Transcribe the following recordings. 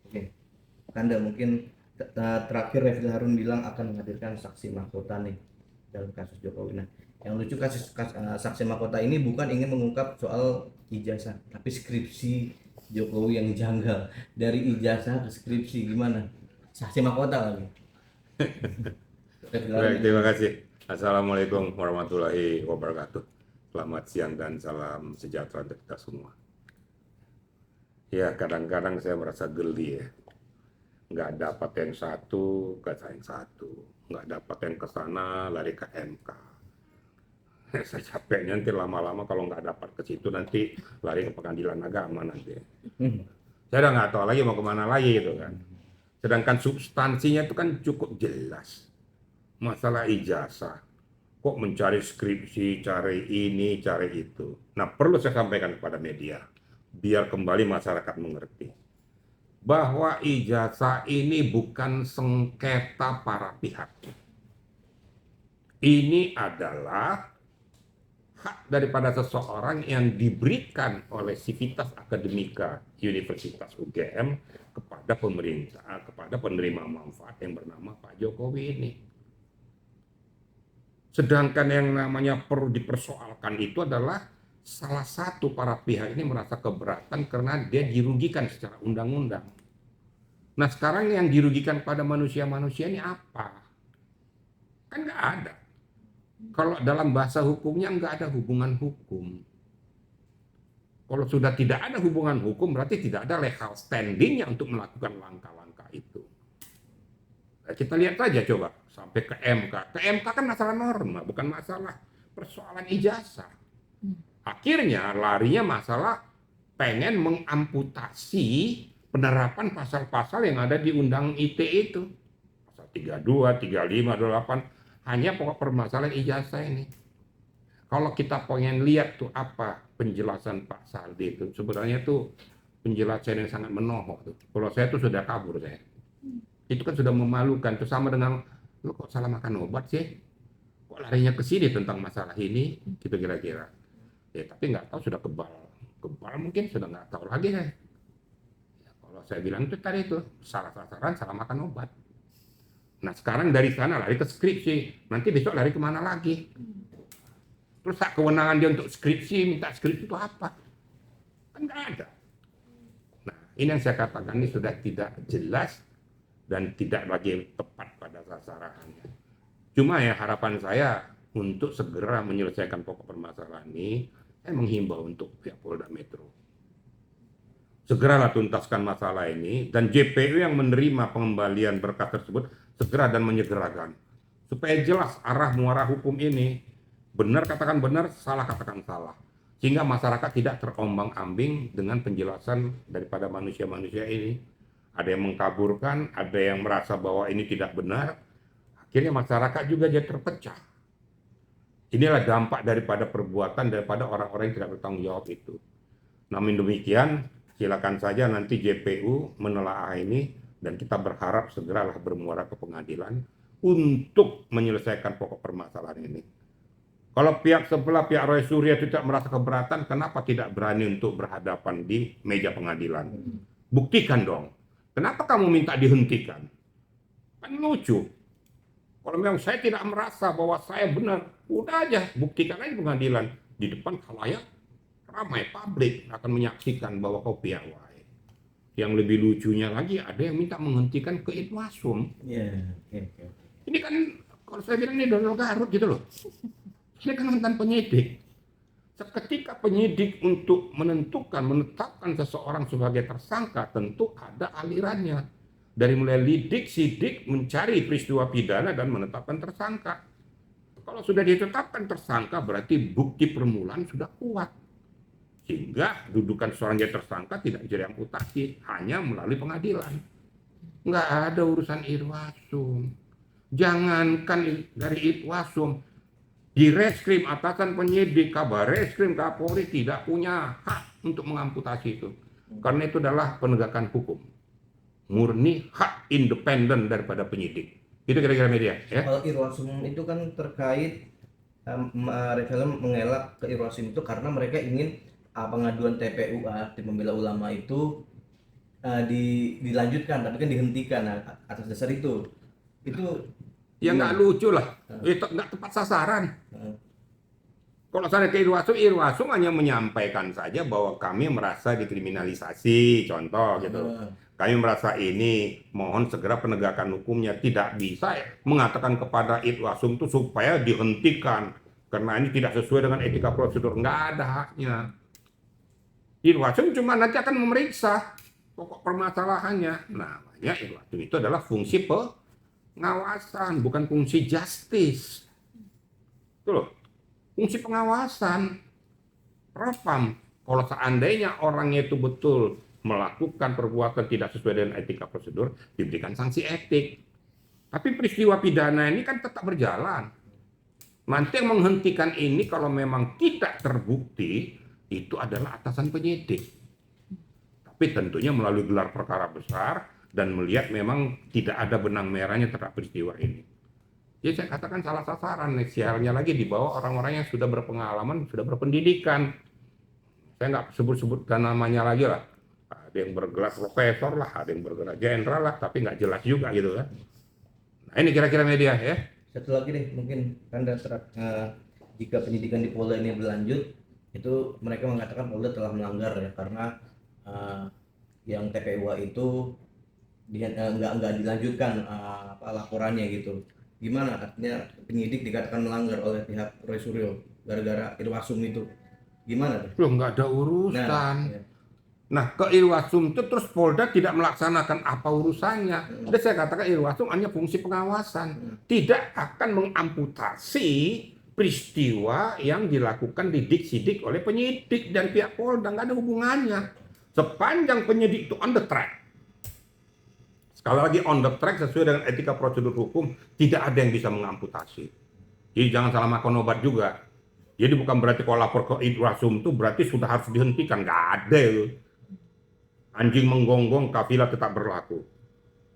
Oke, Kanda mungkin terakhir Refli Harun bilang akan menghadirkan saksi mahkota nih dalam kasus Jokowi. Nah, yang lucu saksi mahkota ini bukan ingin mengungkap soal ijazah, tapi skripsi Jokowi yang janggal. Dari ijazah ke skripsi gimana? Saksi mahkota lagi. Refli Harun Baik, terima gimana? kasih. Assalamualaikum warahmatullahi wabarakatuh. Selamat siang dan salam sejahtera untuk kita semua. Ya, kadang-kadang saya merasa geli ya. Nggak dapat yang satu, kata yang satu. Nggak dapat yang ke sana, lari ke MK. Saya capeknya nanti lama-lama kalau nggak dapat ke situ nanti lari ke pengadilan agama nanti. Hmm. Saya udah nggak tahu lagi mau kemana lagi gitu kan. Sedangkan substansinya itu kan cukup jelas. Masalah ijazah. Kok mencari skripsi, cari ini, cari itu. Nah, perlu saya sampaikan kepada media, biar kembali masyarakat mengerti. Bahwa ijazah ini bukan sengketa para pihak. Ini adalah hak daripada seseorang yang diberikan oleh Sivitas Akademika Universitas UGM kepada pemerintah, kepada penerima manfaat yang bernama Pak Jokowi ini. Sedangkan yang namanya perlu dipersoalkan itu adalah salah satu para pihak ini merasa keberatan karena dia dirugikan secara undang-undang. Nah, sekarang yang dirugikan pada manusia-manusia ini apa? Kan nggak ada. Kalau dalam bahasa hukumnya nggak ada hubungan hukum. Kalau sudah tidak ada hubungan hukum berarti tidak ada legal standingnya untuk melakukan langkah-langkah itu. Nah, kita lihat saja coba sampai ke MK. Ke MK kan masalah norma, bukan masalah persoalan ijazah. Akhirnya larinya masalah pengen mengamputasi penerapan pasal-pasal yang ada di Undang ITE itu. Pasal 32, 35, 28. Hanya pokok permasalahan ijazah ini. Kalau kita pengen lihat tuh apa penjelasan Pak Saldi itu, sebenarnya tuh penjelasan yang sangat menohok tuh. Kalau saya tuh sudah kabur saya. Itu kan sudah memalukan. Itu sama dengan, lu kok salah makan obat sih? Kok larinya ke sini tentang masalah ini? Gitu kira-kira. Ya, tapi nggak tahu sudah kebal. Kebal mungkin sudah nggak tahu lagi ya. Kalau saya bilang itu tadi itu, salah sasaran, salah makan obat. Nah sekarang dari sana lari ke skripsi. Nanti besok lari kemana lagi? Terus hak kewenangan dia untuk skripsi, minta skripsi itu apa? Kan nggak ada. Nah ini yang saya katakan ini sudah tidak jelas dan tidak lagi tepat pada sasarannya. Cuma ya harapan saya untuk segera menyelesaikan pokok permasalahan ini, saya menghimbau untuk pihak Polda Metro. Segeralah tuntaskan masalah ini dan JPU yang menerima pengembalian berkas tersebut segera dan menyegerakan. Supaya jelas arah muara hukum ini, benar katakan benar, salah katakan salah. Sehingga masyarakat tidak terombang-ambing dengan penjelasan daripada manusia-manusia ini. Ada yang mengkaburkan, ada yang merasa bahwa ini tidak benar, akhirnya masyarakat juga jadi terpecah. Inilah dampak daripada perbuatan daripada orang-orang yang tidak bertanggung jawab itu. Namun demikian, silakan saja nanti JPU menelaah ini dan kita berharap segeralah bermuara ke pengadilan untuk menyelesaikan pokok permasalahan ini. Kalau pihak sebelah, pihak Roy Suryo tidak merasa keberatan, kenapa tidak berani untuk berhadapan di meja pengadilan? Buktikan dong. Kenapa kamu minta dihentikan? Kan lucu. Kalau memang saya tidak merasa bahwa saya benar, udah aja buktikan aja pengadilan di depan khalayak ramai publik akan menyaksikan bahwa kau piawai. Yang lebih lucunya lagi ada yang minta menghentikan ke Itwasum. Iya, oke. Ini kan kalau saya bilang ini Donald Garut gitu loh. Ini kan mantan penyidik. Seketika penyidik untuk menetapkan seseorang sebagai tersangka tentu ada alirannya. Dari mulai lidik, sidik, mencari peristiwa pidana dan menetapkan tersangka. Kalau sudah ditetapkan tersangka berarti bukti permulaan sudah kuat. Sehingga dudukan seorang jadi tersangka tidak bisa diamputasi, hanya melalui pengadilan. Nggak ada urusan Irwasum. Jangankan dari Irwasum, di reskrim atasan penyidik, kabar reskrim, Kapolri tidak punya hak untuk mengamputasi itu. Karena itu adalah penegakan hukum. Murni hak independen daripada penyidik. Itu kira-kira media. Ya? Kalau Irwasum itu kan terkait Revelem mengelak ke Irwasum itu karena mereka ingin pengaduan TPUA, Tim Pembela Ulama itu dilanjutkan tapi kan dihentikan. Nah, atas dasar itu Ya nggak gimana? lucu lah, itu nggak tepat sasaran. Heeh. Kalau saya ke Irwasum hanya menyampaikan saja bahwa kami merasa dikriminalisasi, contoh gitu. Heeh. Kami merasa ini, mohon segera penegakan hukumnya. Tidak bisa mengatakan kepada Irwasum itu supaya dihentikan karena ini tidak sesuai dengan etika prosedur. Nggak ada haknya. Irwasum cuma nanti akan memeriksa pokok permasalahannya. Namanya Irwasum itu adalah fungsi pengawasan, bukan fungsi justice. Itu loh. Fungsi pengawasan, propam. Kalau seandainya orangnya itu betul melakukan perbuatan tidak sesuai dengan etika prosedur, diberikan sanksi etik. Tapi peristiwa pidana ini kan tetap berjalan. Nanti yang menghentikan ini kalau memang tidak terbukti, itu adalah atasan penyidik. Tapi tentunya melalui gelar perkara besar dan melihat memang tidak ada benang merahnya terhadap peristiwa ini. Ya saya katakan salah sasaran, sialnya lagi di bawah orang-orang yang sudah berpengalaman, sudah berpendidikan. Saya nggak sebut-sebutkan namanya lagi lah. Ada yang bergelar profesor lah, ada yang bergelar jenderal lah, tapi nggak jelas juga gitu kan. Nah ini kira-kira media ya. Satu lagi deh, mungkin kan jika penyidikan di Polda ini berlanjut, itu mereka mengatakan Polda telah melanggar ya karena yang TPUA itu nggak dilanjutkan laporannya gitu. Gimana artinya penyidik dikatakan melanggar oleh pihak Roy Suryo gara-gara Irwasum itu? Gimana tuh? Loh nggak ada Nah, urusan. ya. Nah ke Irwasum itu terus Polda tidak melaksanakan apa urusannya. Dan saya katakan Irwasum hanya fungsi pengawasan. Tidak akan mengamputasi peristiwa yang dilakukan didik-sidik oleh penyidik dan pihak Polda. Nggak ada hubungannya. Sepanjang penyidik itu on the track. Sekali lagi on the track sesuai dengan etika prosedur hukum, tidak ada yang bisa mengamputasi. Jadi jangan salah makan obat juga. Jadi bukan berarti kalau lapor ke Irwasum itu berarti sudah harus dihentikan. Nggak ada. Anjing menggonggong, kafilah tetap berlaku.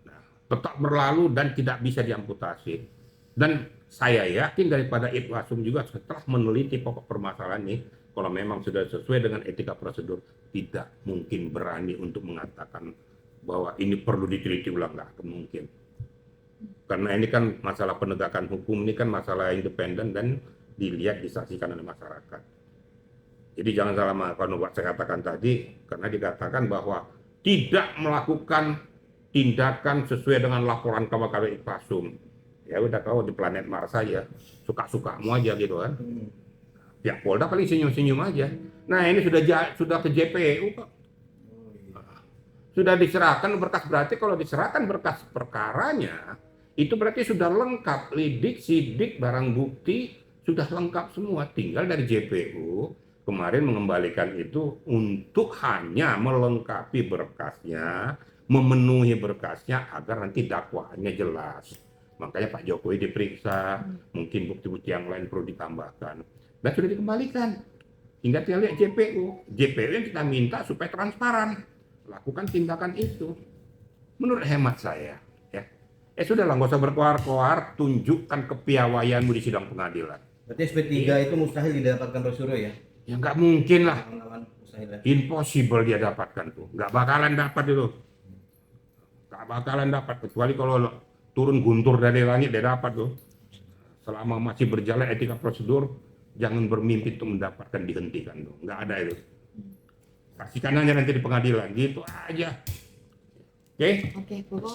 Nah, tetap berlalu dan tidak bisa diamputasi. Dan saya yakin daripada Irwasum juga setelah meneliti pokok permasalahan ini, kalau memang sudah sesuai dengan etika prosedur, tidak mungkin berani untuk mengatakan bahwa ini perlu diteliti ulang, nggak mungkin. Karena ini kan masalah penegakan hukum, ini kan masalah independen dan dilihat, disaksikan oleh masyarakat. Jadi jangan salah makan obat saya katakan tadi, karena dikatakan bahwa tidak melakukan tindakan sesuai dengan laporan kawan-kawan Irwasum. Ya udah kau di planet Mars saja, suka-sukamu aja gitu kan. Ya Polda paling senyum-senyum aja. Nah ini sudah ke JPU kok. Sudah diserahkan berkas, berarti kalau diserahkan berkas perkaranya itu berarti sudah lengkap, lidik, sidik, barang bukti sudah lengkap semua, tinggal dari JPU kemarin mengembalikan itu untuk hanya melengkapi berkasnya, memenuhi berkasnya agar nanti dakwaannya jelas. Makanya Pak Jokowi diperiksa, mungkin bukti-bukti yang lain perlu ditambahkan dan sudah dikembalikan. Tinggal kita lihat JPU yang kita minta supaya transparan lakukan tindakan itu. Menurut hemat saya ya, sudahlah nggak usah berkoar-koar, tunjukkan kepiawaianmu di sidang pengadilan. Berarti SP3 itu mustahil didapatkan Roy Suryo ya? Ya nggak mungkin lah, Kawan-kawan mustahil ya? impossible dia dapatkan tuh, nggak bakalan dapat itu, nggak bakalan dapat kecuali kalau turun guntur dari langit dia dapat tuh. Selama masih berjalan etika prosedur, jangan bermimpi untuk mendapatkan, dihentikan tuh, nggak ada itu. Saksikan aja nanti di pengadilan, gitu aja. Oke? Oke, Purwo.